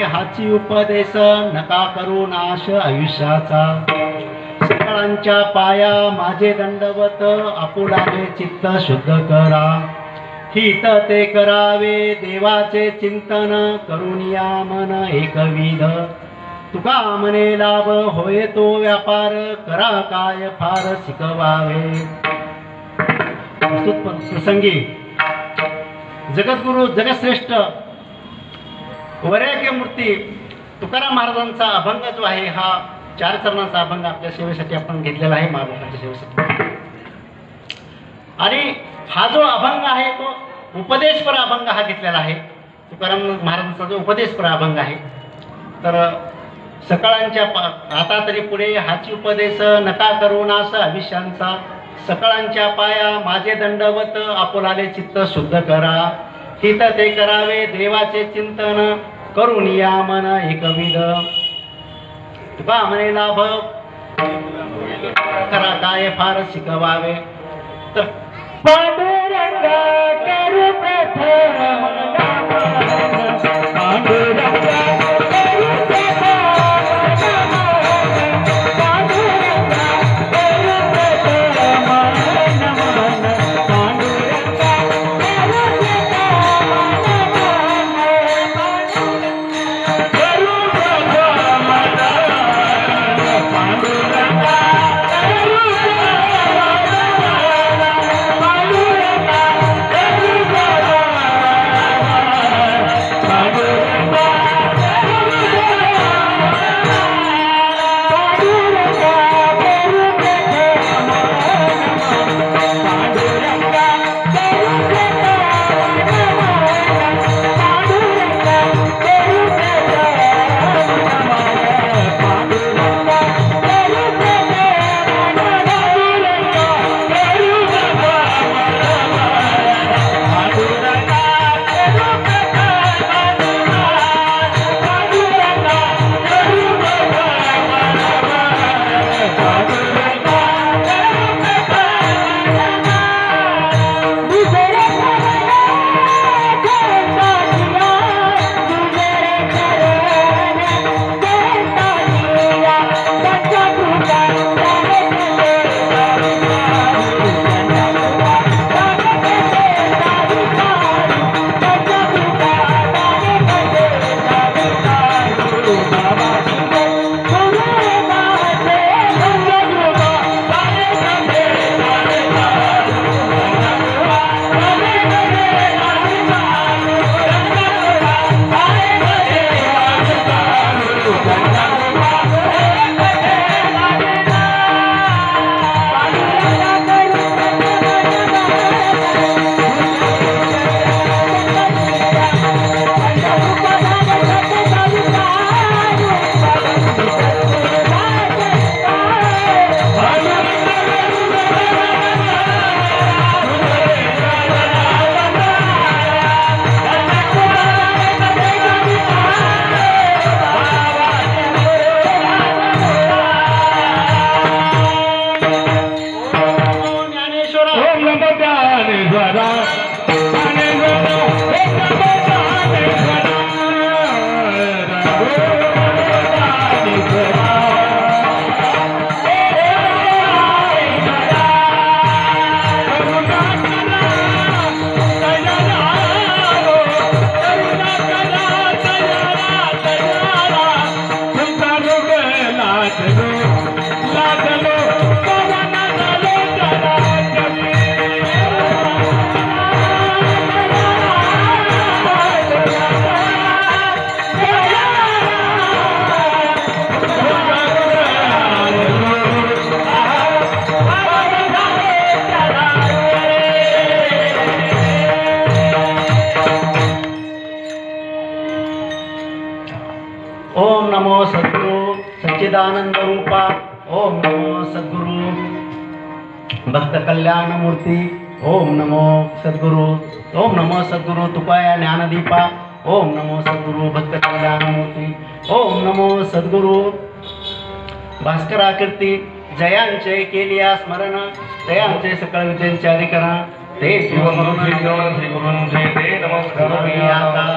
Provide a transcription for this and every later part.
हाची उपदेश नका करू नाश आयुष्याचा। सकाळांच्या पाया माझे दंडवत आपुलाने चित्त शुद्ध करा। हित ते करावे देवाचे चिंतन करुनिया मन एकविध। तुका मने लाभ होय तो व्यापार करा काय फार शिकवावे। प्रसंगी जगद्गुरु जगश्रेष्ठ वैराग्य मूर्ती तुकाराम महाराजांचा अभंग जो आहे हा 4 चरणांचा अभंग आपल्या सेवेसाठी आपण घेतलेला आहे महाराजांच्या सेवेसाठी. आणि हा जो अभंग आहे तो उपदेशपर अभंग हा घेतलेला आहे. तुकाराम महाराजांचा जो उपदेशपर अभंग आहे. तर सकाळांच्या आता तरी पुढे हाची उपदेश नका करू नाश आयुष्यांचा. सकाळांच्या पाया माझे दंडवत आपुलाले चित्त शुद्ध करा. हित ते करावे देवाचे चिंतन करून या मन एकविध. तुका म्हणे लाभ खरा काय फार शिकवावे. तर पांडुरंगा करू प्रथम पांडुरंगा सच्चिदानंद रूपा. ओम नमो सद्गुरु भक्त कल्याण मूर्ती. ओम नमो सद्गुरु. ओम नमो सद्गुरु तुकाया ज्ञानदीपा. ओम नमो सद्गुरु भक्त कल्याण मूर्ती. ओम नमो सद्गुरु भास्कराकृती. जयांचे केलिया स्मरण जयांचे सकळ विद्यांचे अधिकरण ते आता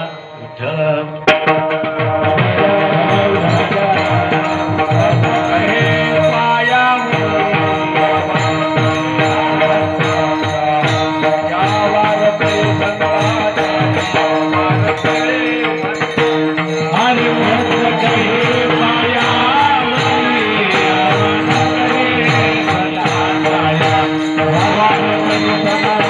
Bye.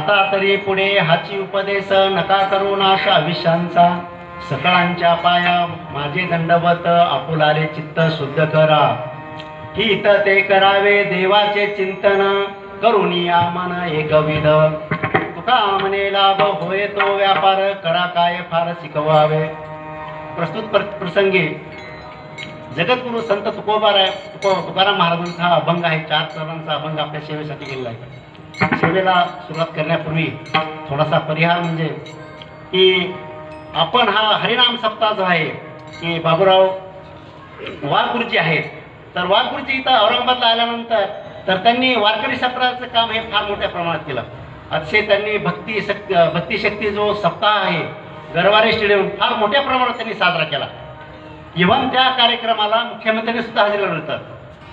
आता तरी पुढे हाची उपदेश नका करू नाश आयुष्यांचा सकळांच्या पाया माझे दंडवत आपुलारे चित्त शुद्ध करा हित ते करावे देवाचे चिंतन करुनिया मन एकविध तुका म्हणे लाभ होय तो व्यापार करा काय फार शिकवावे. प्रस्तुत प्रसंगी जगद्गुरु संत तुकाराम महाराजांचा हा अभंग आहे. 4 चरणांचा अभंग आपल्या सेवेसाठी गेलेला आहे. सेवेला सुरुवात करण्यापूर्वी थोडासा परिहार म्हणजे की आपण हा हरिनाम सप्ताह जो आहे की बाबूराव वाघगुरुजी आहेत. तर वाघगुरुजी इथं औरंगाबादला आल्यानंतर तर त्यांनी वारकरी सप्ताहाचं काम हे फार मोठ्या प्रमाणात केलं. अतिशय त्यांनी भक्तिशक्ती जो सप्ताह आहे गरवारे स्टेडियम फार मोठ्या प्रमाणात त्यांनी साजरा केला. इव्हन त्या कार्यक्रमाला मुख्यमंत्र्यांनी सुद्धा हजेरी लावली होती.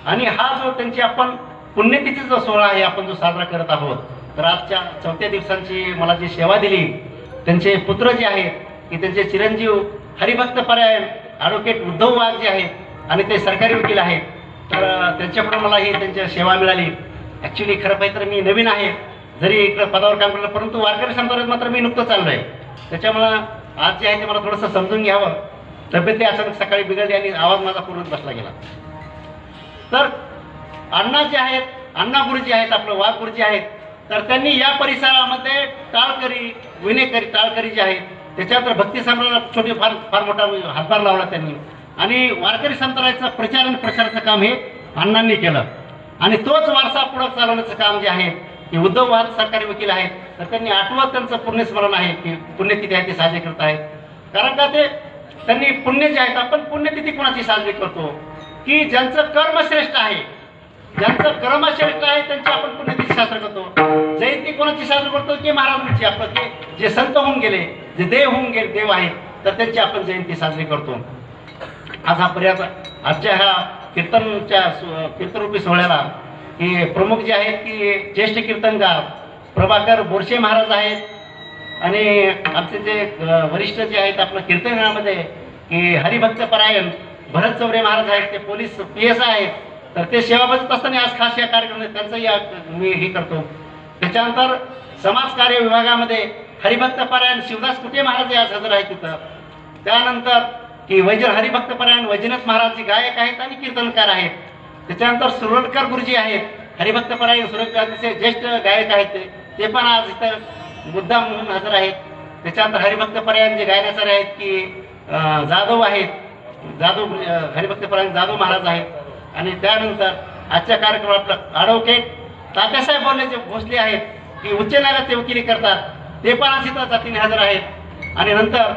आणि हा जो त्यांची आपण पुण्यतिथी जो सोहळा आहे आपण जो साजरा करत आहोत तर आजच्या 4थ्या दिवसांची मला जी सेवा दिली त्यांचे पुत्र जे आहेत की त्यांचे चिरंजीव हरिभक्त परायण ॲडव्होकेट उद्धव वाघ जे आहेत आणि ते सरकारी वकील आहेत. तर त्यांच्याकडून मला ही त्यांची सेवा मिळाली. ॲक्च्युली खरं पाहिजे तर मी नवीन आहे जरी इकडं पदावर काम केलं परंतु वारकरी संप्रदायात मात्र मी नुकतं चाललो आहे. त्याच्यामुळं आज जे आहे ते मला थोडंसं समजून घ्यावं. तब्येत अचानक सकाळी बिघडली आणि आवाज माझा पूर्ण बसला गेला. तर अण्णा जे आहेत अण्णा गुरुजी आहेत आपलं वाघ गुरुजी आहेत तर त्यांनी या परिसरामध्ये टाळकरी विनेकरी टाळकरी जे आहेत त्याच्यानंतर भक्ती संप्रदायात छोटे फार मोठा हातभार लावला त्यांनी. आणि वारकरी संप्रदायाचं प्रचार आणि प्रसाराचं काम हे अण्णांनी केलं. आणि तोच वारसा पुढे चालवण्याचं काम जे आहे की उद्धव वाघ सरकारी वकील आहेत तर त्यांनी 8वं त्यांचं पुण्यस्मरण आहे की पुण्यतिथी आहे ते साजरे करत आहेत. कारण का ते त्यांनी पुण्य जे आहेत आपण पुण्यतिथी कोणाची साजरी करतो की ज्यांचं कर्म श्रेष्ठ आहे ज्यांचं कर्म श्रेष्ठ आहे त्यांची आपण पुण्यतिथी साजरी करतो. जयंती कोणाची साजरी करतो की महाराजांची आपलं ते जे संत होऊन गेले जे देव होऊन गेले देव आहेत तर त्यांची आपण जयंती साजरी करतो. आज हा पर्याय आजच्या ह्या कीर्तनरूपी सोहळ्याला की प्रमुख जे आहेत की ज्येष्ठ कीर्तनकार प्रभाकर बोरसे महाराज आहेत. आणि आमचे जे वरिष्ठ जे आहेत आपलं कीर्तनामध्ये की हरिभक्त परायण भरत चौरे महाराज आहेत ते पोलीस PS आहेत. तर ते सेवा बजावत असताना आज खास या कार्यक्रमात त्यांचंही मी हे करतो. त्याच्यानंतर समाजकार्य विभागामध्ये हरिभक्त परायण शिवदास कुटे महाराज आज हजर आहेत तिथं. त्यानंतर की हरिभक्त परायण वैजनाथ महाराज गायक आहेत आणि कीर्तनकार आहेत. त्याच्यानंतर सुरडकर गुरुजी आहेत हरिभक्त परायण सुरडकरचे ज्येष्ठ गायक आहेत ते पण आज इथं मुद्दाम म्हणून हजर आहेत. त्याच्यानंतर हरिभक्त परायण जे गायनाचार्य आहेत की जाधव आहेत हरिभक्त परायण जाधव महाराज आहेत. आणि त्यानंतर आजच्या कार्यक्रमात आपलं ॲडव्होकेट तात्यासाहेब बोलले जे भोसले आहेत की उच्च न्यायालयात ते वकिली करतात ते पण आज इथं जातीने हजर आहेत. आणि नंतर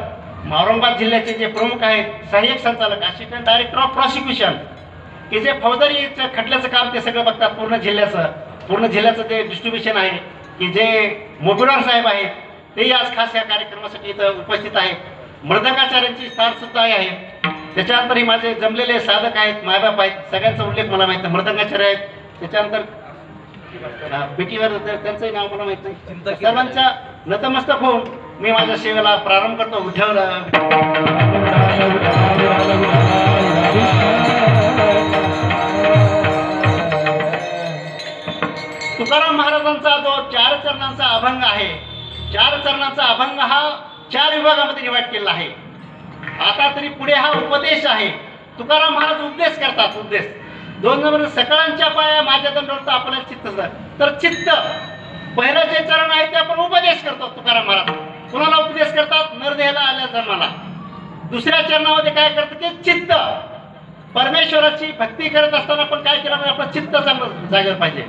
औरंगाबाद जिल्ह्याचे जे प्रमुख आहेत सहाय्यक संचालक असिस्टंट डायरेक्टर ऑफ प्रॉसिक्युशन की जे फौजदारीचं खटल्याचं काम ते सगळं बघतात पूर्ण जिल्ह्याचं ते डिस्ट्रीब्युशन आहे की जे मोगुडार साहेब आहेत तेही आज खास या कार्यक्रमासाठी इथं उपस्थित आहेत. मृदंगाचार्यांची स्थान सुद्धा आहे. त्याच्यानंतरही माझे जमलेले साधक आहेत मायबाप आहेत सगळ्यांचा उल्लेख मला माहीत नाही. मृदंगाचार्य आहेत. त्याच्यानंतर पेटीवर त्यांचंही नाव मला माहीत नाही. सर्वांच्या नतमस्तक होऊन मी माझ्या सेवेला प्रारंभ करतो. विठ्ठल तुकाराम महाराजांचा जो 4 चरणांचा अभंग आहे 4 चरणांचा अभंग हा 4 विभागामध्ये डिवाइड केलेला आहे. आता तरी पुढे हा उपदेश आहे. तुकाराम महाराज उपदेश करतात. उपदेश 2 नंबर सकळांच्या पाया माझ्या दंडवत आपल्याला चित्त तर चित्त पहिलं जे चरण आहे ते आपण उपदेश करतो. तुकाराम महाराज कुणाला उपदेश करतात नरदेहाला आल्या जन्माला. दुसऱ्या चरणामध्ये काय करतात ते चित्त परमेश्वराची भक्ती करत असताना आपण काय केलं पाहिजे आपलं चित्त चांगलं जागेवर पाहिजे.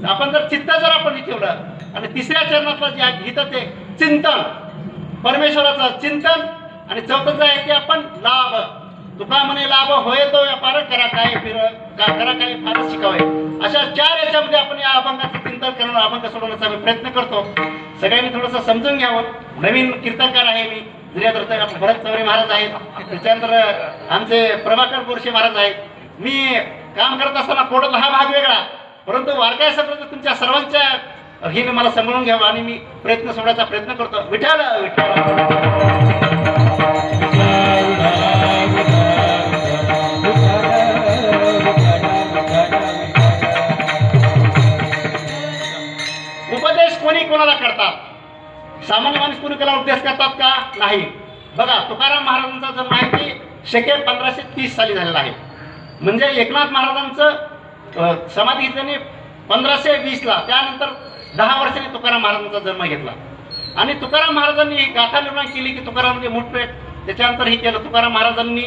आपण जर चित्त जर आपण ठेवलं आणि तिसऱ्या चरणातलं जे घेतं ते चिंतन परमेश्वराचं चिंतन आणि चौथं आहे ते आपण लाभ तुका म्हणे लाभ होय तो व्यापार करा काय फार शिकावे. अशा 4 याच्यामध्ये आपण या अभंगाचं चिंतन करून अभंग सोडवण्याचा मी प्रयत्न करतो. सगळ्यांनी थोडंसं समजून घ्यावं. नवीन कीर्तनकार आहे मी जरी आपले भरत चौरे महाराज आहेत. त्याच्यानंतर आमचे प्रभाकर बोरसे महाराज आहेत. मी काम करत असताना कोडतला हा भाग वेगळा परंतु वारकरी संप्रदाय तुमच्या सर्वांच्या हे मला समजून घ्यावं आणि मी प्रयत्न सोडण्याचा प्रयत्न करतो. विठ्ठल उपदेश कोणी कोणाला करतात? सामान्य माणूस कुणीला उपदेश करतात का? नाही. बघा, तुकाराम महाराजांचा जन्म आहे की शके 1530 साली झालेला आहे. म्हणजे एकनाथ महाराजांचं समाधी त्यांनी 1520ला, त्यानंतर 10 वर्षांनी तुकाराम महाराजांचा जन्म घेतला. आणि तुकाराम महाराजांनी ही गाथा निर्माण केली की तुकाराम म्हणजे मुठभेट. त्याच्यानंतर हे केलं तुकाराम महाराजांनी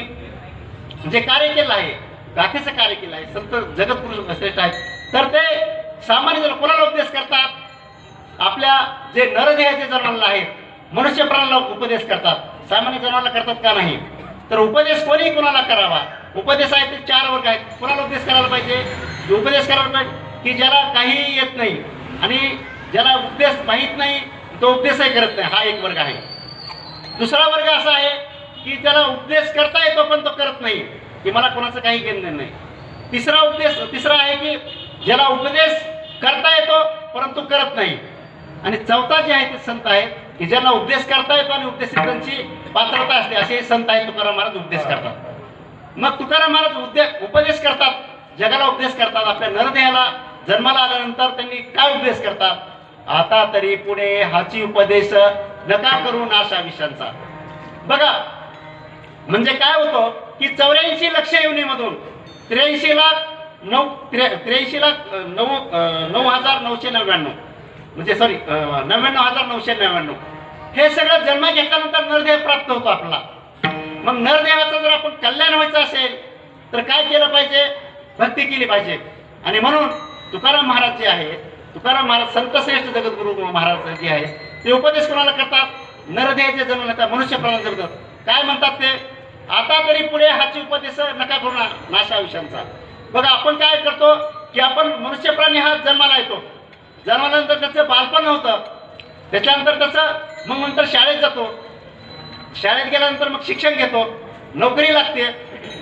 जे कार्य केलं आहे, गाथेचं कार्य केलं आहे, संत जगद्गुरु श्रेष्ठ आहेत. तर ते सामान्य जण कोणाला उपदेश करतात? आपल्या जे नरदेहाचे जन्माला आहेत, मनुष्य प्राण्याला उपदेश करतात. सामान्य जनाला करतात का? नाही. तर उपदेश कोणी कोणाला करावा? उपदेश आहे ते 4 वर्ग आहेत. कोणाला उपदेश करायला पाहिजे? उपदेश करायला पाहिजे की ज्याला काही येत नाही आणि ज्याला उपदेश माहीत नाही तो उपदेशही करत नाही, हा एक वर्ग आहे. दुसरा वर्ग असा आहे की त्याला उपदेश करता येतो पण तो करत नाही, की मला कोणाचं काही घेणं नाही. तिसरा आहे की ज्याला उपदेश करता येतो परंतु करत नाही. आणि चौथा जे आहे ते संत आहेत की ज्यांना उपदेश करता येतो आणि उपदेशाची पात्रता असते, असे संत आहेत. तुकाराम महाराज उपदेश करतात. मग तुकाराम महाराज उपदेश करतात, जगाला उपदेश करतात. आपल्या नरदेहाला जन्माला आल्यानंतर त्यांनी काय उपदेश करतात? आता तरी पुढे हाची उपदेश नका करू नाशा विषयांचा. बघा, म्हणजे काय होतं की 84 लक्ष योनीमधून 93,9,999 म्हणजे 99,999 हे सगळं जन्म घेतल्यानंतर नरदेह प्राप्त होतो आपला. मग नरदेहाचं जर आपण कल्याण व्हायचं असेल तर काय केलं पाहिजे? भक्ती केली पाहिजे. आणि म्हणून तुकाराम महाराज जे आहे, तुकाराम महाराज संत श्रेष्ठ जगद्गुरु महाराज जे आहे ते उपदेश कोणाला करतात? नरदेहाचे जन्म घेतात, मनुष्य प्राण्याला जगतात. काय म्हणतात ते? आता तरी पुढे हाची उपदेश नका करू नाशा विषयांचा. बघा, आपण काय करतो की आपण मनुष्य प्राणी हा जन्माला येतो, जन्माल्यानंतर त्याचं बालपण होतं, त्याच्यानंतर त्याचं मग नंतर शाळेत जातो, शाळेत गेल्यानंतर मग शिक्षण घेतो, नोकरी लागते,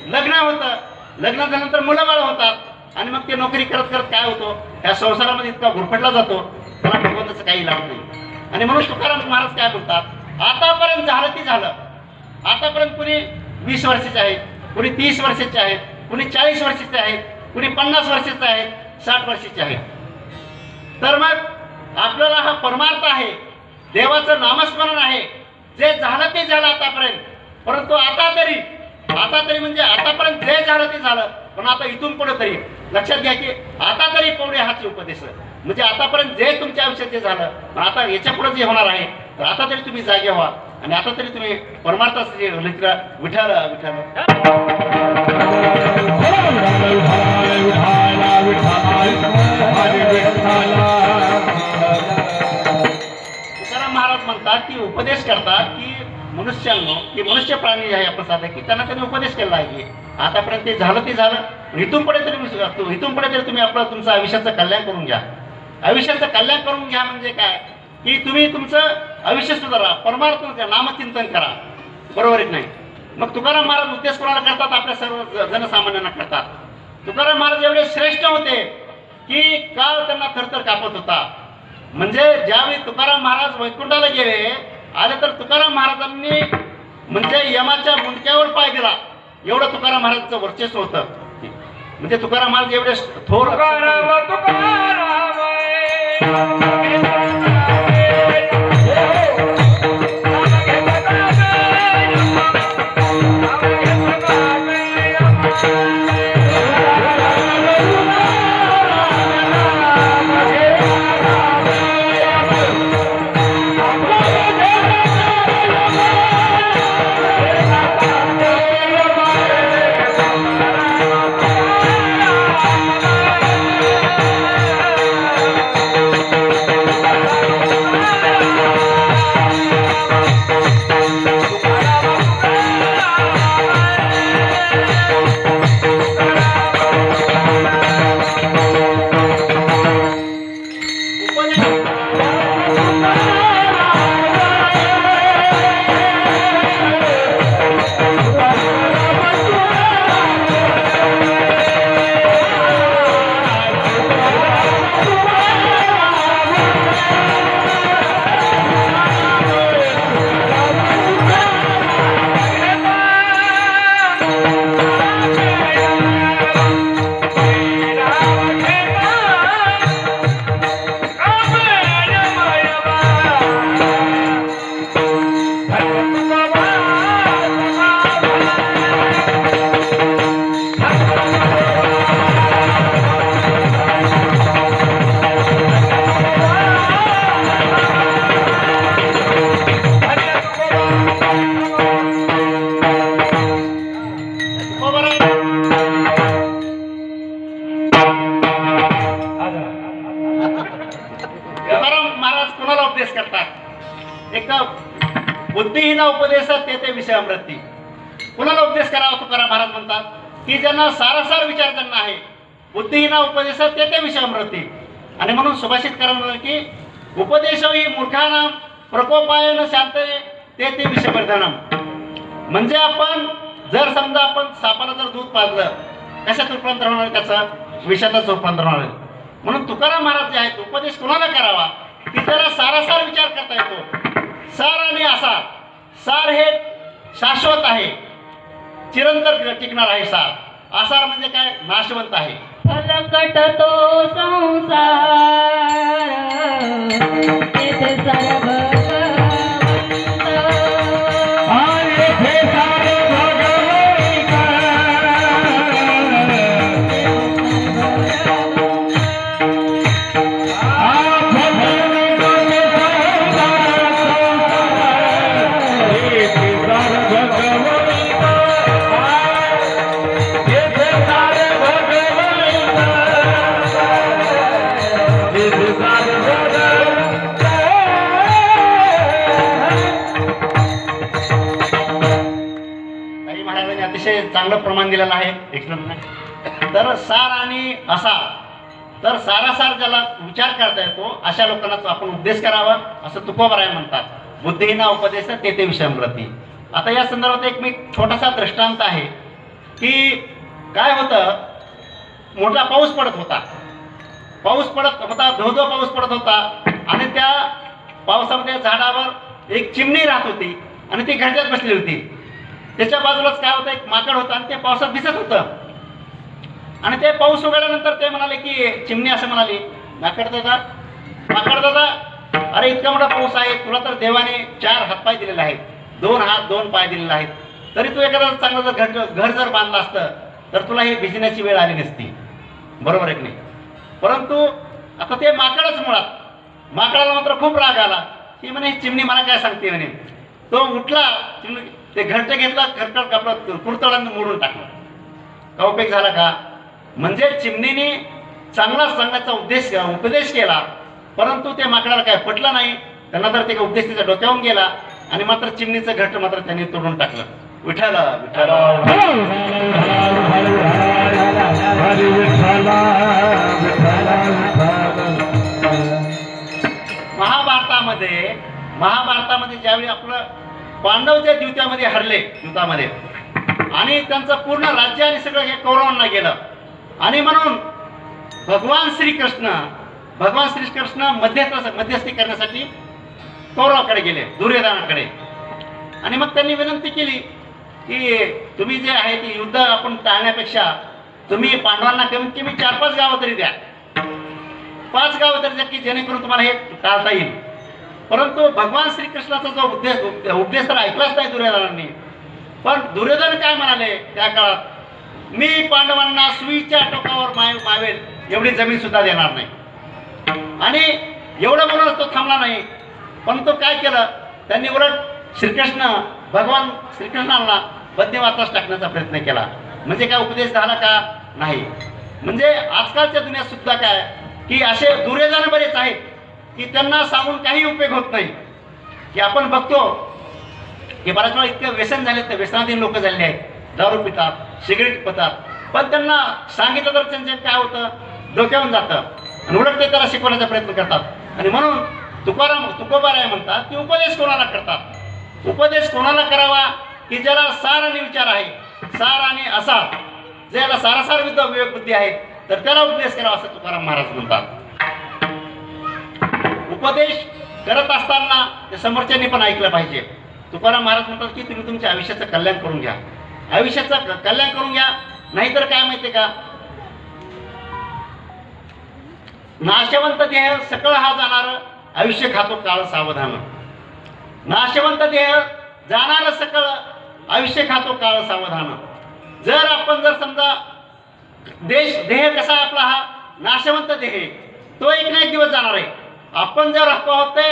लग्न होतं, लग्न झाल्यानंतर मुलं बाळ होतात आणि मग ते नोकरी करत करत काय होतो, ह्या संसारामध्ये इतका गुरफटला जातो, त्याला भगवंताचं काही लाभ नाही. आणि म्हणून तुकाराम महाराज काय बोलतात? आतापर्यंत झालं ती झालं. आतापर्यंत कुणी 20 वर्षाचे आहेत, कुणी 30 वर्षाचे आहेत, कुणी 40 वर्षाचे आहेत, कुणी 50 वर्षाचे आहेत, 60 वर्षाचे आहेत. तर मग आपल्याला हा परमार्थ आहे, देवाचं नामस्मरण आहे, जे झालं ते झालं आतापर्यंत. परंतु आता तरी म्हणजे आतापर्यंत जे झालं ते झालं, पण आता इथून पुढे तरी लक्षात घ्या की आता तरी पुढे हाच उपदेश. म्हणजे आतापर्यंत जे तुमच्या आयुष्यात जे झालं, पण आता याच्या पुढे जे होणार आहे, तर आता तरी तुम्ही जागे व्हा आणि आता तरी तुम्ही परमार्थाचे विठ्ठल विठ्ठल. तुकाराम महाराज म्हणतात की उपदेश करतात की मनुष्यांनो, की मनुष्य प्राणी आहे आपण साधे, की त्यांना त्यांनी उपदेश केला आहे की आतापर्यंत ते झालं ते झालं, इथून पुढे तरी तुम्ही आपलं तुमचं आयुष्याचं कल्याण करून घ्या. आयुष्याचं कल्याण करून घ्या म्हणजे काय की तुम्ही तुमचं आयुष्य सुधारा, परमार्थ नामचिंतन करा. बरोबर आहे नाही? मग तुकाराम महाराज उपदेश कोणाला करतात? आपल्या सर्व जनसामान्यांना करतात. तुकाराम महाराज एवढे श्रेष्ठ होते की काळ त्यांना थरथर कापत होता. म्हणजे ज्यावेळी तुकाराम महाराज वैकुंठाला गेले आले तर तुकाराम महाराजांनी म्हणजे यमाच्या मुंडक्यावर पाय दिला, एवढं तुकाराम महाराजांचं वर्चस्व होतं. म्हणजे तुकाराम महाराज एवढे थोर. उपदेश करतात. एक बुद्धिहीन उपदेश ते विषय अमृती. कुणाला उपदेश करावा तुकाराम महाराज म्हणतात की ज्यांना सारासार विचार त्यांना आहे. बुद्धिहीन उपदेश ते विषय अमृती. आणि म्हणून सुभाषित करा की उपदेशही मूर्खानाम प्रकोपायन शांतने ते विषवर्धनम. म्हणजे आपण जर समजा आपण सापाला जर दूध पाजलं कशात रूपांतर होणार, त्याचं विषातच रूपांतर होणार. म्हणून तुकाराम महाराज जे आहेत उपदेश कोणाला करावा की त्याला सारासार विचार करता येतो. सार आणि आसार. सार हे शाश्वत आहे, चिरंतर टिकणार आहे. सार आसार म्हणजे काय, नाशवंत आहे. फलकट तो संसार तेथे सर्व चांगलं प्रमाण दिलेलं आहे. तर सार आणि असार, तर सारासार ज्याला विचार करता येतो अशा लोकांना आपण उपदेश करावा असं तुकोबराय म्हणतात. बुद्धिहीना उपदेश ते विषमृती. आता या संदर्भात एक मी छोटासा दृष्टांत आहे की काय होतं, मोठा पाऊस पडत होता. धो पाऊस पडत होता आणि त्या पावसामध्ये झाडावर एक चिमणी राहत होती आणि ती घरट्यात बसली होती. त्याच्या बाजूलाच काय होतं, एक माकड होतं आणि ते पावसात भिजत होतं. आणि ते पाऊस उघडल्यानंतर ते म्हणाले की चिमणी असं म्हणाली, माकड दादा अरे इतका मोठा पाऊस आहे, तुला तर देवाने 4 हातपाय दिलेले आहेत, 2 हात 2 पाय दिलेले आहेत, तरी तू एखादा चांगलं जर घर जर बांधलं असतं तर तुला ही भिजण्याची वेळ आली नसती. बरोबर आहे की नाही. परंतु आता ते माकडच मुळात, माकडाला मात्र खूप राग आला की म्हणे चिमणी मला काय सांगते म्हणे. तो उठला, ते घरटे घेतला, घरट आपलं कुरतडांनी मोडून टाकलं. का उपयोग झाला का? म्हणजे चिमणीने चांगला सांगण्याचा उपदेश केला, परंतु ते माकडाला काय पटलं नाही. त्यांना तर ते उपदेश त्याच्या डोक्यावरून गेला आणि मात्र चिमणीचं घरट मात्र त्यांनी तोडून टाकलं. विठ्ठल विठ्ठल. महाभारतामध्ये ज्यावेळी आपलं पांडव त्या युद्धामध्ये हरले, युद्धामध्ये, आणि त्यांचं पूर्ण राज्य आणि सगळं हे कौरवांना गेलं. आणि म्हणून भगवान श्रीकृष्ण मध्यस्थी करण्यासाठी कौरवाकडे गेले, दुर्योधनाकडे. आणि मग त्यांनी विनंती केली की तुम्ही जे आहे ते युद्ध आपण टाळण्यापेक्षा तुम्ही पांडवांना कमीत कमी 4-5 गावं तरी द्या, 5 गावं तरी द्या की जेणेकरून तुम्हाला हे टाळता येईल. परंतु भगवान श्रीकृष्णाचा जो उपदेश तर ऐकलाच नाही दुर्योधनांनी. पण दुर्योधन काय म्हणाले त्या काळात, मी पांडवांना सुईच्या टोकावर मावेल एवढी जमीन सुद्धा देणार नाही. आणि एवढं म्हणून तो थांबला नाही. पण तो काय केलं, त्यांनी उलट भगवान श्रीकृष्णांना बद्यवातास टाकण्याचा प्रयत्न केला. म्हणजे काय उपदेश झाला का? नाही. म्हणजे आजकालच्या दुनियात सुद्धा काय की असे दुर्योधन बरेच आहेत की त्यांना सांगून काही उपयोग होत नाही. की आपण बघतो की बऱ्याच वेळा इतकं व्यसन झाले, तर व्यसनाधीन लोक झालेले आहेत, दारू पितात, सिगरेट पितात. पण त्यांना सांगितलं तर त्यांचे काय होतं, डोक्यावरून जातं आणि उलट ते त्याला शिकवण्याचा प्रयत्न करतात. आणि म्हणून तुकोबाराय म्हणतात की उपदेश कोणाला करतात. उपदेश कोणाला करावा की ज्याला सार आणि विचार आहे, सार आणि असार, ज्याला सारासार विवेक बुद्धी आहे, तर त्याला उपदेश करावा असं तुकाराम महाराज म्हणतात. उपदेश करत असताना ते समोरच्यांनी पण ऐकलं पाहिजे. तुकाराम महाराज म्हणतात की तुम्ही तुमच्या आयुष्याचं कल्याण करून घ्या, आयुष्याचं कल्याण करून घ्या. नाहीतर काय माहितीये का, नाशवंत देह सकळ हा जाणार, आयुष्य खातो काळ सावधान. नाशवंत देह जाणार सकळ, आयुष्य खातो काळ सावधान. जर समजा देह कसा आपला हा नाशवंत देह, तो एक ना एक दिवस जाणार आहे. आपण जर राहतो आहोत ते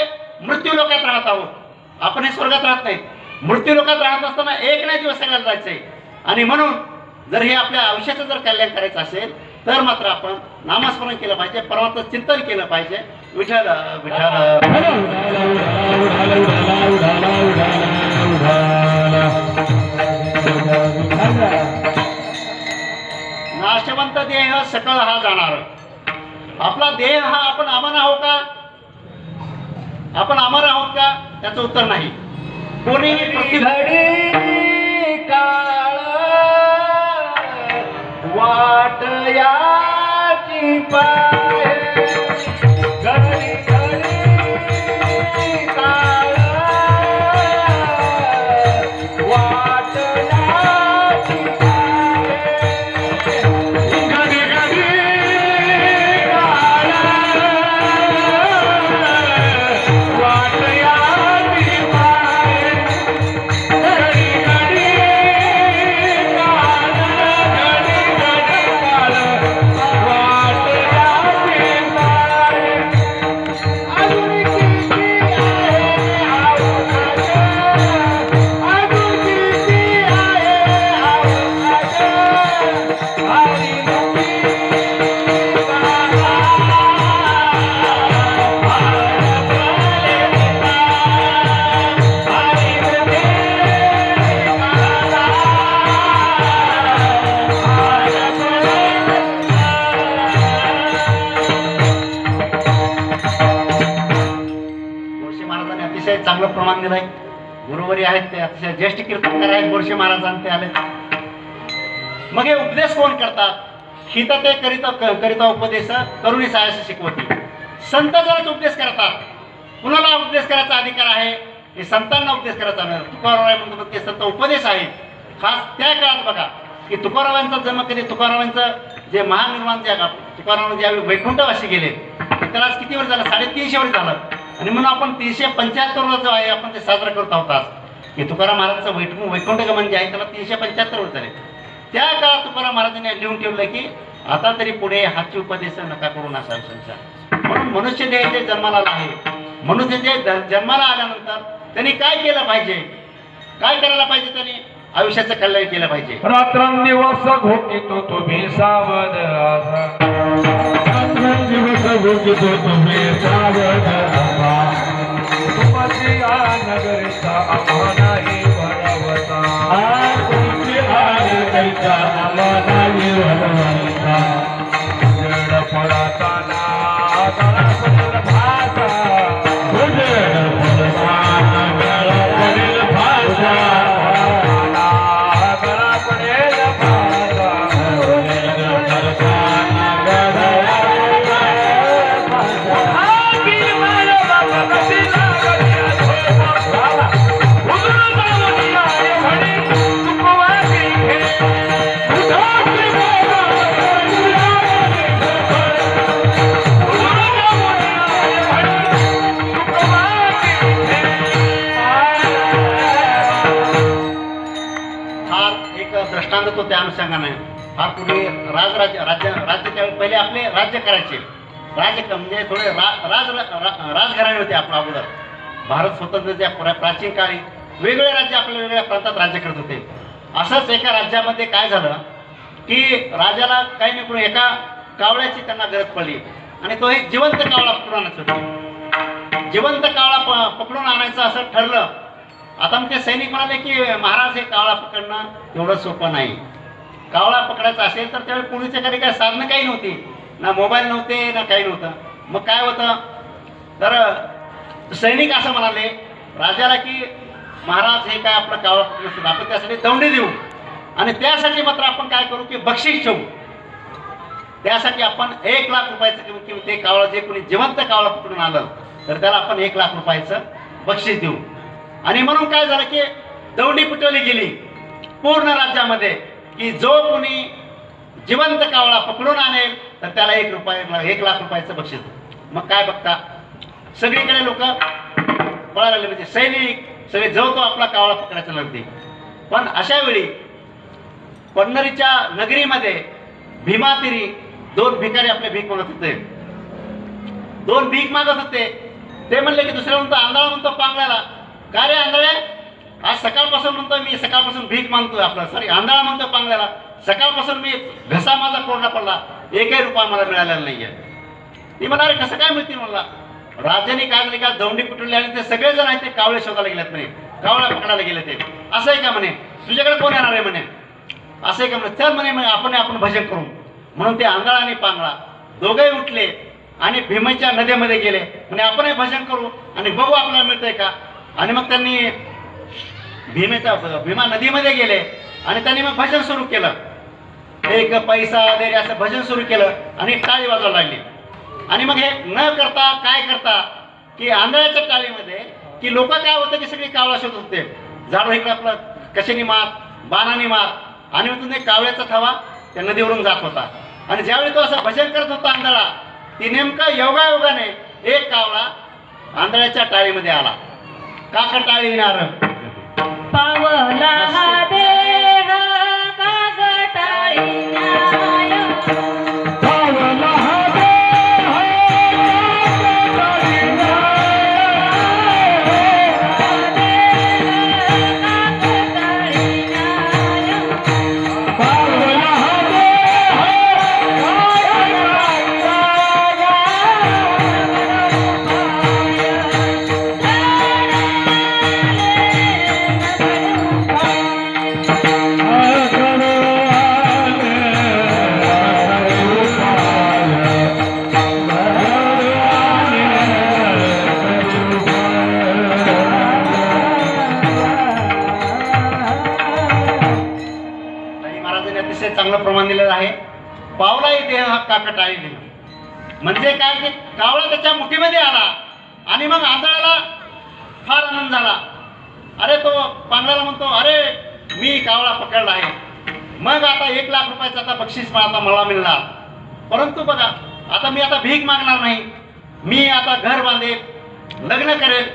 मृत्यू लोकात राहत आहोत, आपण हे स्वर्गात राहत नाही. मृत्यू लोकात राहत असताना एक ना एक दिवस सगळ्याला जायचंय. आणि म्हणून जर हे आपल्या आयुष्याचं जर कल्याण करायचं असेल तर मात्र आपण नामस्मरण केलं पाहिजे, परमात्म चिंतन केलं पाहिजे. विठ्ठल विठ्ठल. नाशवंत देह सकळ हा जाणार. आपला देह हा आपण अमर आहोत का? आपण अमर आहोत का? त्याचं उत्तर नाही. कोणीही घडी काळ वाट याची पाय घडी घडी काळ वाट याची पाय घडी घडी काळ वाट याची पाय घडी घडी काळ घडी घडी काळ वाट याची पाय अजून किती आहे अवकाश अजून किती आहे अवकाश हरी मुखी बोरसे महाराजांनी अतिशय चांगलं प्रमाण दिलंय. गुरुवरी आहेत ते अतिशय ज्येष्ठ कीर्तनकार आहेत बोरसे महाराजांनी ते आले. मग हे उपदेश कोण करतात? हित ते करिता उपदेश करुणी सायास शिकवती. संत जरच उपदेश करतात. कुणाला उपदेश करायचा अधिकार आहे? हे संतांना उपदेश करायचा नाही. तुकाराम म्हणतो ते संत उपदेश आहे. खास त्या काळात बघा की तुकारामांचा जन्म कधी, तुकारामांचं जे महानिर्वाण तुकाराम ज्यावेळी वैकुंठवासी गेले त्याला आज किती वर्ष झालं? 350 वर्ष झालं. आणि म्हणून आपण 375 जो आहे आपण ते साजरा करत आहोत आज. की तुकाराम महाराजांचं वैकुंठ गमन जे आहे त्याला 375 वर्ष झाले. त्या काळात तुकाराम महाराजांनी लिहून ठेवलं की आता तरी पुढे हाची उपदेश नका करू असा संसार. म्हणून मनुष्य देह जे जन्माला आला आहे, मनुष्य जे जन्माला आल्यानंतर त्यांनी काय केलं पाहिजे? काय करायला पाहिजे? त्यांनी आयुष्याचं कल्याण केलं पाहिजे. रात्रंदिवस घोकितो तुम्ही सावध असा रात्रंदिवस घोकितो तुम्ही सावध असा तुमची आ नगरीचा आम्हालाही भरवता तुमची आ नगरीचा आम्हालाही भरवता जड पडताना गळा पडेल भाषा जड पडताना गळा पडेल भाषा दृष्टांत तो त्या अनुषंगाने हा पुढे राज्य त्यावेळी पहिले आपले राज्य करायचे. राज्य म्हणजे थोडे राजघराणे होते आपल्या अगोदर. भारत स्वतंत्रच्या प्राचीन काळी वेगवेगळे राज्य आपल्या वेगवेगळ्या प्रांतात राज्य करत होते. असंच एका राज्यामध्ये काय झालं की राजाला काही नाही करून एका कावळ्याची त्यांना गरज पडली आणि तो एक जिवंत कावळा पकडून आणायचा होता. जिवंत कावळा पकडून आणायचं असं ठरलं. आता मग ते सैनिक म्हणाले की महाराज हे कावळा पकडणं एवढं सोपं नाही. कावळा पकडायचा असेल तर त्यावेळी पुण्याच्याकडे काय साधनं काही नव्हती, ना मोबाईल नव्हते ना काही नव्हतं. मग काय होतं तर सैनिक असं म्हणाले राजाला की महाराज हे काय आपलं कावळा पकडलं आपण त्यासाठी दंडी देऊ आणि त्यासाठी मात्र आपण काय करू की बक्षीस ठेवू. त्यासाठी आपण 1 लाख रुपयाचं किंवा ते कावळा जे कोणी जिवंत कावळा पकडून आलं तर त्याला आपण 1 लाख रुपयाचं बक्षीस देऊ. आणि म्हणून काय झालं की दौंडी पिटवली गेली पूर्ण राज्यामध्ये की जो कोणी जिवंत कावळा पकडून आणेल तर त्याला 1 लाख रुपयाचं बक्षीस. मग काय बघता सगळीकडे लोक पळायला लागले, म्हणजे सैनिक सगळे जो तो आपला कावळा पकडायचा लागते. पण अशा वेळी पन्नरीच्या नगरीमध्ये भीमातिरी 2 भिकारी आपले भीक मागत होते. 2 भीक मागत होते. ते म्हणले की दुसऱ्या म्हणतो आंधळा म्हणतो पांगळ्याला काय रे आंधळे आज सकाळपासून म्हणतो मी सकाळपासून भीक मागतोय आपला सॉरी आंधळा म्हणतो पांगळ्याला सकाळपासून मी घसा माझा कोरडा पडला एकही रुपया मला मिळालेला नाहीये. ती मला, अरे कसं काय मिळतील मला? राजाने काय झाले का, दौंडी कुठली आणि ते सगळेजण आहेत ते कावळे शोधायला गेलेत म्हणे, कावळा पकडायला गेले ते. असं आहे का म्हणे, तुझ्याकडे कोण येणार आहे म्हणे, असं आहे का म्हणे, चल म्हणे आपण भजन करू. म्हणून ते आंधळा आणि पांगळा दोघेही उठले आणि भीमेच्या नदीमध्ये गेले. म्हणजे आपणही भजन करू आणि बघू आपल्याला मिळतंय का. आणि मग त्यांनी भीमा नदीमध्ये गेले आणि त्यांनी मग भजन सुरू केलं. एक पैसा दे रे असं भजन सुरू केलं आणि टाळी वाजवायला लागली. आणि मग हे न करता काय करता की आंधळ्याच्या टाळीमध्ये की लोक काय होतं की सगळी कावळा शोधत होते. झाड इकडे आपलं कशाने मार, बाणाने मार. आणि मग ते कावळ्याचा थवा त्या नदीवरून जात होता. आणि ज्यावेळी तो असं भजन करत होता आंधळा, ती नेमका योगायोगाने एक कावळा आंधळ्याच्या टाळीमध्ये आला. का टाळी येणार पावला हा देह कागटाळी न्याय. पावला हा देह कागटाळी चांगलं प्रमाण दिलेलं आहे. पावलाही देह हा काकटाळी दिला. म्हणजे काय की कावळा त्याच्या मुठीमध्ये आला आणि मग आंधळ्याला फार आनंद झाला. अरे तो पांगळ्याला म्हणतो, अरे मी कावळा पकडला आहे, मग आता 1 लाख रुपयाचं आता बक्षीस आता मला मिळणार. परंतु बघा आता मी आता भीक मागणार नाही, मी आता घर बांधेल, लग्न करेल.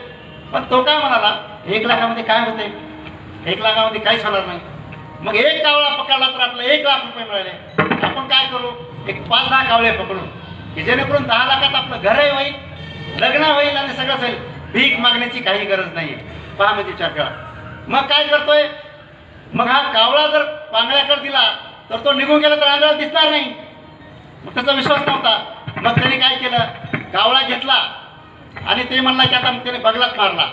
पण तो काय म्हणाला, 1 लाखामध्ये काय होते, 1 लाखामध्ये काहीच होणार नाही. मग एक कावळा पकडला तर आपल्याला 1 लाख रुपये मिळाले. आपण काय करू, एक 5-10 कावळे पकडू की जेणेकरून 10 लाखात आपलं घरही होईल, लग्न होईल आणि सगळंच होईल. भीक मागण्याची काही गरज नाही. पहा म्हणजे विचार करा. मग काय करतोय, मग हा कावळा जर पांगळ्याकडे दिला तर तो निघून गेला तर आंधळा दिसणार नाही. मग त्याचा विश्वास नव्हता. मग त्याने काय केलं, कावळा घेतला आणि ते म्हणला की आता त्याने बगलात मारला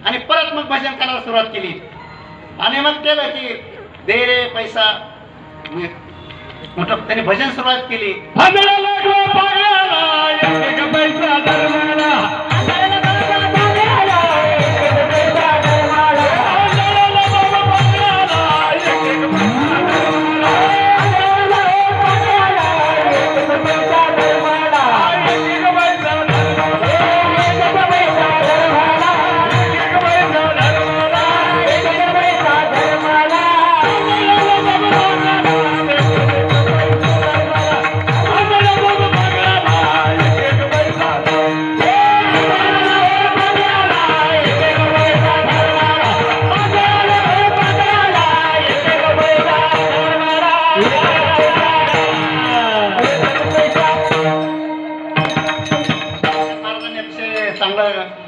आणि परत मग भजन करायला सुरुवात केली. आणि मग केलं की दे रे पैसा, मोठं त्याने भजन सुरुवात केली. आंधळ्याला गो पांगळ्याला एक पैसा धर्माला.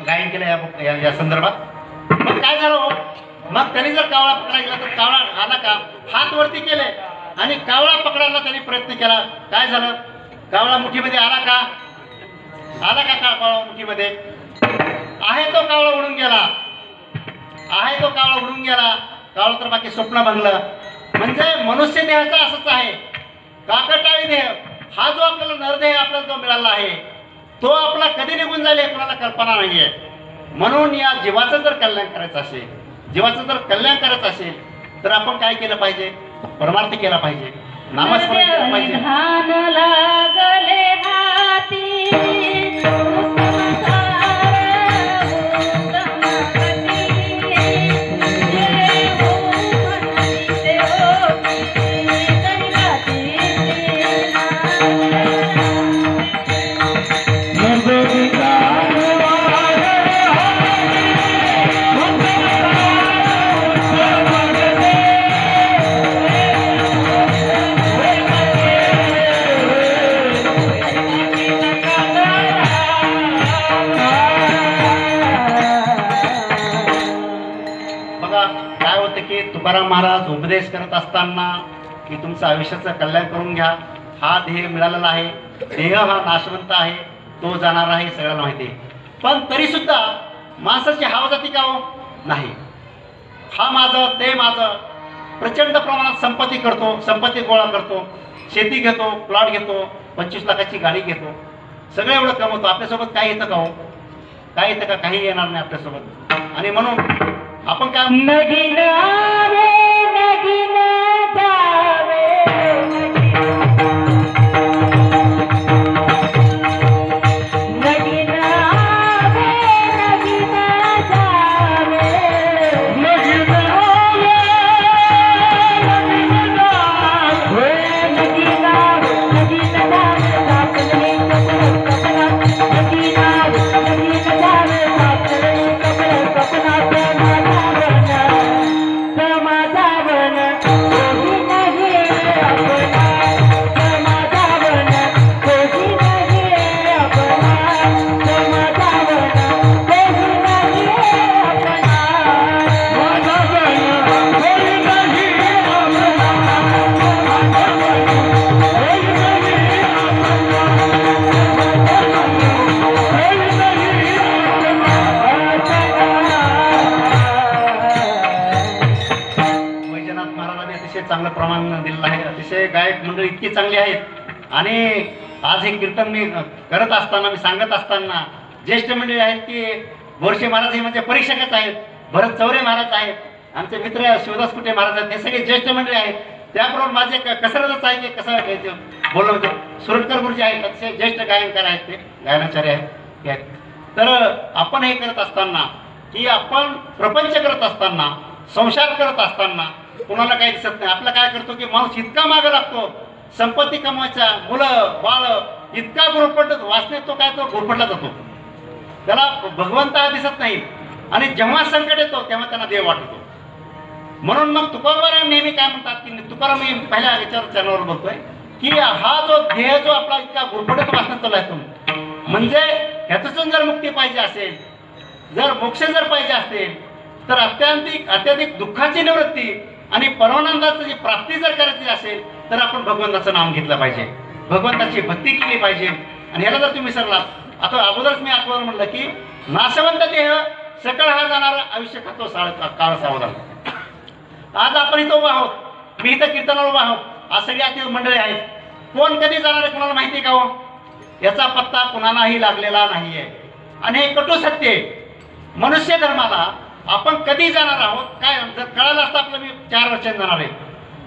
गायन केलं या संदर्भात. मग काय झालं हो, मग त्यांनी जर कावळा पकडायला गेला तर कावळा आला का, हात वरती केले आणि कावळा पकडायला त्यांनी प्रयत्न केला. काय झालं, कावळा मुठीमध्ये आला का, आला का कावळा मुठीमध्ये आहे. तो कावळा उडून गेला, आहे तो कावळा उडून गेला. कावळा तर बाकी स्वप्न बनलं. म्हणजे मनुष्य देहाचा असंच आहे. काकटाळी देह हा जो आपल्याला नरदेह आपल्याला जो मिळाला आहे तो आपला कधी निघून जाईल हे कोणाला कल्पना नाहीये. म्हणून या जीवाचं जर कल्याण करायचं असेल, जीवाचं जर कल्याण करायचं असेल तर आपण काय केलं पाहिजे, परमार्थ केला पाहिजे, नामस्मरण केलं पाहिजे. ध्यान लागले हाती तुकाराम महाराज उपदेश करत असताना की तुमचं आयुष्याचं कल्याण करून घ्या, हा ध्येय मिळालेला आहे. देह हा नाशवंत आहे, तो जाणार आहे, सगळ्यांना माहिती आहे. पण तरी सुद्धा माणसाची हाव जाती का हो? नाही. हा माझं, ते माझं, प्रचंड प्रमाणात संपत्ती करतो, संपत्ती गोळा करतो, शेती घेतो, प्लॉट घेतो, 25 लाखाची गाडी घेतो, सगळं एवढं कमवतो. आपल्यासोबत काय येतं का हो? काय येतं का? काही येणार नाही आपल्यासोबत. आणि म्हणून आपण काय नगीन आवे नगीन जावे नगीन आवे नगीन जावे लगीन आवे, लगीन जावे. नगीन आवे नगीन जावे सापडले कपडा नगीन आवे नगीन जावे सापडले कपडा समाधान कोणी नाही अपना समाधान कोणी नाही अपना समाधान कोणी नाही अपना माझा बन कोणी नाही आपला, माझा बन कोणी नाही आपला, कोणी नाही वैजनाथ महाराजांनी अतिशय चांगलं प्रमाण दिलेलं आहे. अतिशय गायक मंडळी इतकी चांगली आहेत. आणि आज हे कीर्तन मी करत असताना, मी सांगत असताना ज्येष्ठ मंडळी आहेत की बोरशे महाराज हे म्हणजे परीक्षकच आहेत, भरत चौरे महाराज आहेत, आमचे मित्र शिवदास कुटे महाराज आहेत, हे सगळे ज्येष्ठ मंडळी आहेत. त्याबरोबर माझे कसरतच आहे की कसं बोललं होतं. सुरटकर गुरुजी आहेत, अतिशय ज्येष्ठ गायनकार आहेत, ते गायनाचार्य आहेत, हे आहेत. तर आपण हे करत असताना की आपण प्रपंच करत असताना, संसार करत असताना कोणाला काही दिसत नाही. आपलं काय करतो की माणूस इतका मागं लागतो, संपत्ती कमवायच्या, मुलं बाळ इतका गुरफटत, वाचण्यात तो काय तो गुरफटला जातो, त्याला भगवंत हा दिसत नाही. आणि जेव्हा संकट येतो तेव्हा त्यांना देव वाटतो. म्हणून मग तुकाराम नेहमी काय म्हणतात की तुकाराम मी पहिल्या याच्यावर चॅनलवर बोलतोय की हा जो ध्येय जो आपला इतका गुरफटत वाचण्यात चालू आहे तो, म्हणजे ह्याच्यातून जर मुक्ती पाहिजे असेल, जर मोक्ष जर पाहिजे असेल, तर अत्याधिक दुःखाची निवृत्ती आणि परमानंदाची प्राप्ती जर करायची असेल तर आपण भगवंताचं नाम घेतलं पाहिजे, भगवंताची भक्ती केली पाहिजे. आणि ह्याला जर तुम्ही विसरलात, आता अगोदरच मी अगोदर म्हटलं की नाशवंत देह सकळ हा जाणारा आयुष्य खातो काळ सावधान. आज आपण इथं उभा आहोत, मी इथं कीर्तनाला उभा आहोत, आज सगळी आधी मंडळी आहेत. कोण कधी जाणार आहे कोणाला माहिती आहे का हो? याचा पत्ता कुणालाही लागलेला नाही आहे. आणि हे कटू सत्य आहे. मनुष्य धर्माला आपण कधी जाणार आहोत काय जर कळालं असतं आपलं, मी 4 वर्षांनी जाणार आहे,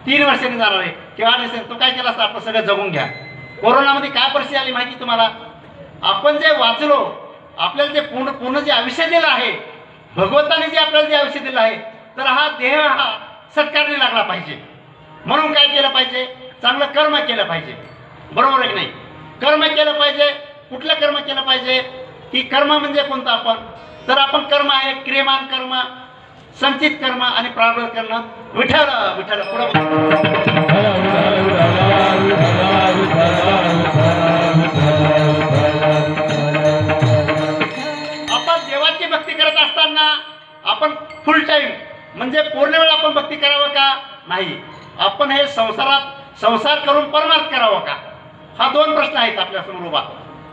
3 वर्षांनी जाणार आहे किंवा 8 वर्षांनी, तो काय केला असतं? आपण सगळं जगून घ्या. कोरोनामध्ये काय परिस्थिती आली माहिती तुम्हाला? आपण जे वाचलो, आपल्याला जे पूर्ण जे आयुष्य दिलं आहे, भगवंताने जे आपल्याला जे आयुष्य दिलं आहे, तर हा देह हा सत्कारणी लागला पाहिजे. म्हणून काय केलं पाहिजे? चांगलं कर्म केलं पाहिजे. बरोबर आहे की नाही? कर्म केलं पाहिजे. कुठलं कर्म केलं पाहिजे? की कर्म म्हणजे कोणतं? तर आपण कर्म आहे क्रियमान कर्म, संचित कर्म आणि प्रारब्ध कर्म. विठ्ठल विठ्ठल आपण देवाची भक्ती करत असताना आपण फुल टाइम म्हणजे पूर्ण वेळ आपण भक्ती करावं का? नाही. आपण हे संसार करून परमार्थ करावं का? हा 2 प्रश्न आहेत आपल्या समोर उभा.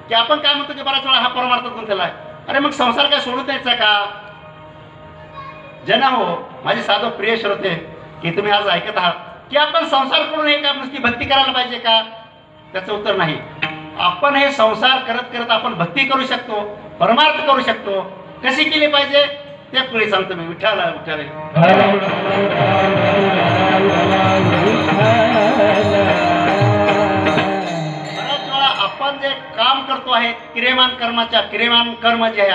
की आपण काय म्हणतो की बऱ्याच वेळा हा परमार्थ गुंतलेला आहे. अरे मग संसार काय सोडून द्यायचा का? जना हो, माझे साधू प्रिय श्रोते की तुम्ही आज ऐकत आहात की आपण संसार करून हे का नुसती भक्ती करायला पाहिजे का? त्याचं उत्तर नाही. आपण हे संसार करत करत आपण भक्ती करू शकतो, परमार्थ करू शकतो. कशी केली पाहिजे ते पुढे सांगतो मी. विठ्ठल विठ्ठल. बऱ्याच वेळा आपण जे काम करतो आहे क्रियमान कर्म जे आहे,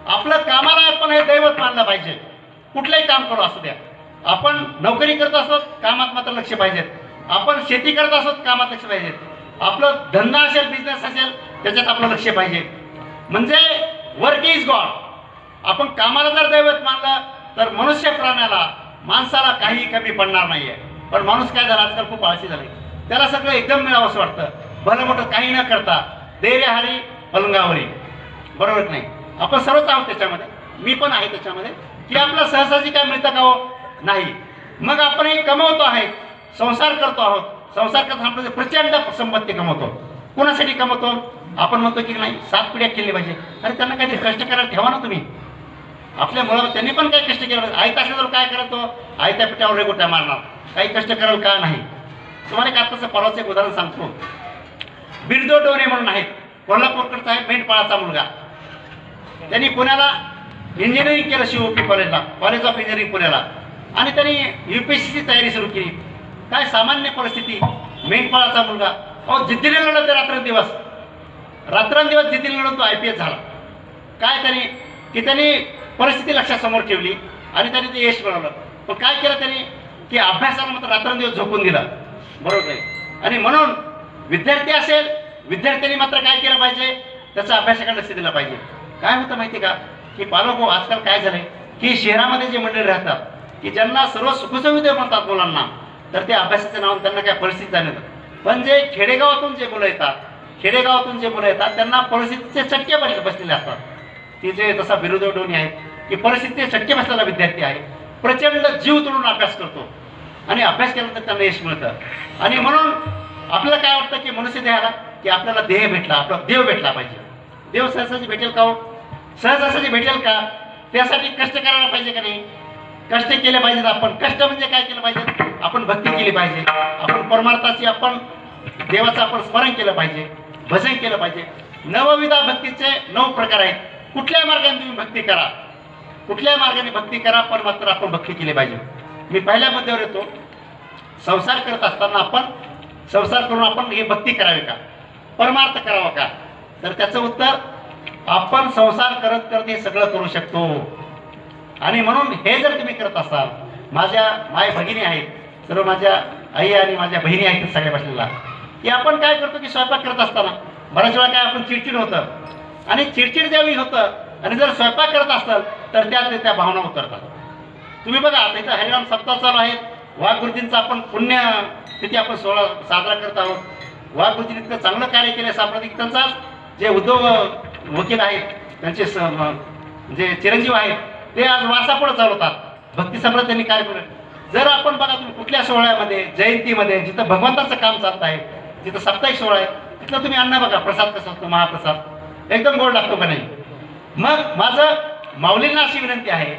आपलं कामाला आपण हे दैवत मानलं पाहिजे. कुठलंही काम करू असू द्या. आपण नोकरी करत असो कामात मात्र लक्ष पाहिजेत. आपण शेती करत असो कामात लक्ष पाहिजेत. आपलं धंदा असेल, बिझनेस असेल, त्याच्यात आपलं लक्ष पाहिजे. म्हणजे वर्क इज गॉड. आपण कामाला जर दैवत मानलं तर मनुष्य प्राण्याला, माणसाला काही कमी पडणार नाहीये. पण माणूस काय झाला आजकाल खूप आळशी झाले. त्याला सगळं एकदम मिळावं असं वाटतं. भलं मोठं काही न करता देरे हारी पलंगावरी. बरोबर नाही? आपण सर्वच आहोत त्याच्यामध्ये, मी पण आहे त्याच्यामध्ये. की आपलं सहसाची काय मिळतं का हो? नाही. मग आपण हे कमवतो आहे, संसार करतो आहोत, संसार करत असताना प्रचंड संपत्ती कमवतो. कोणासाठी कमवतो? आपण म्हणतो की नाही 7 पिढ्या केली पाहिजे. अरे त्यांना काहीतरी कष्ट करायला ठेवा ना तुम्ही. आपल्या मुलाला त्यांनी पण काही कष्ट केलं पाहिजे. आयता असल्यावर काय करतो? आयत्या पिठावर रेगोट्या मारणार. काही कष्ट कराल का नाही. तुम्हाला एक आताचं परवाचं एक उदाहरण सांगतो. बिरदो डोने म्हणून आहेत, कोल्हापूरकडचा आहे, मेंढपाळाचा मुलगा. त्यांनी पुण्याला इंजिनिअरिंग केलं, शिवपी कॉलेजला, कॉलेज ऑफ इंजिनिअरिंग पुण्याला. आणि त्यांनी UPSCची तयारी सुरू केली. काय सामान्य परिस्थिती, मेंढपाळाचा मुलगा अहो जिद्दीने लढत रात्रंदिवस जिद्दीने लढून तो IPS झाला. काय त्यांनी परिस्थिती लक्षात समोर ठेवली आणि त्यांनी ते यश मिळवलं. पण काय केलं त्यांनी की अभ्यासाला मात्र रात्रंदिवस झोकून दिलं. बरोबर आहे. आणि म्हणून विद्यार्थी असेल, विद्यार्थ्यांनी मात्र काय केलं पाहिजे? त्याचा अभ्यासाकडे लक्ष दिलं पाहिजे. काय होतं माहिती का की पालक आजकाल काय झालंय की शहरामध्ये जे मंडळी राहतात की ज्यांना सर्व सुखसुविधा म्हणतात मुलांना, तर ते अभ्यासाचं नाव त्यांना काय परिस्थिती जाणवतं. पण जे खेडेगावातून जे मुलं येतात त्यांना परिस्थितीचे चटके बसलेले असतात. की जे तसा बिरुदो डोनी आहेत की परिस्थितीचे चटके बसलेला विद्यार्थी आहे, प्रचंड जीव तोडून अभ्यास करतो आणि अभ्यास केल्यानंतर त्यांना यश मिळतं. आणि म्हणून आपल्याला काय वाटतं की मनुष्य देहाला की आपल्याला देह भेटला, आपला देव भेटला पाहिजे. देव सहजाची भेटेल का हो? सहजाची भेटेल का? त्यासाठी कष्ट करायला पाहिजे का नाही? कष्ट केले पाहिजेत आपण. कष्ट म्हणजे काय केलं पाहिजे? आपण भक्ती केली पाहिजे, आपण परमार्थाची, आपण देवाचं आपण स्मरण केलं पाहिजे, भजन केलं पाहिजे. नवविधा भक्तीचे 9 प्रकार आहेत. कुठल्या मार्गाने तुम्ही भक्ती करा, कुठल्या मार्गाने भक्ती करा, पण मात्र आपण भक्ती केली पाहिजे. मी पहिल्या मुद्द्यावर येतो. संसार करत असताना संसार करून आपण हे भक्ती करावी का, परमार्थ करावा का? तर त्याचं उत्तर आपण संसार करत करत हे सगळं करू शकतो. आणि म्हणून हे जर तुम्ही करत असाल, माझ्या माय भगिनी आहेत, सर्व माझ्या आई आणि माझ्या बहिणी आहेत सगळ्या बसलेला, की आपण काय करतो की स्वयंपाक करत असताना बऱ्याच वेळा काय आपण चिडचिड होतं आणि चिडचिड ज्यावेळी होतं आणि जर स्वयंपाक करत असाल तर त्या भावना उतरतात. तुम्ही बघा आता इथं हरिनाम सप्ताह चालू आहे. वाघ गुरुजींचा आपण पुण्य तिथे आपण सोहळा साजरा करत आहोत. वाघ गुरुजींनी इतकं चांगलं कार्य केलं. सांप्रतिक त्यांचा जे उद्योग वकील आहेत, त्यांचे जे चिरंजीव आहेत, ते आज वारसापुढे चालवतात. भक्ती सम्राट त्यांनी कार्य केलं. जर आपण बघा तुम्ही कुठल्या सोहळ्यामध्ये, जयंतीमध्ये, जिथं भगवंताचं काम चालत आहे, जिथं साप्ताहिक सोहळा आहे, तिथलं तुम्ही अन्न बघा, प्रसाद कसा असतो, महाप्रसाद एकदम गोड लागतो का नाही? मग माझं माऊलींना अशी विनंती आहे,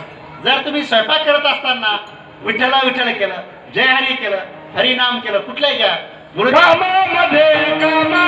जर तुम्ही स्वयंपाक करत असताना विठ्ठला विठ्ठल केलं, जय हरी केलं, हरिनाम केलं, कुठल्याही घ्या, गुरु कामामध्ये कामा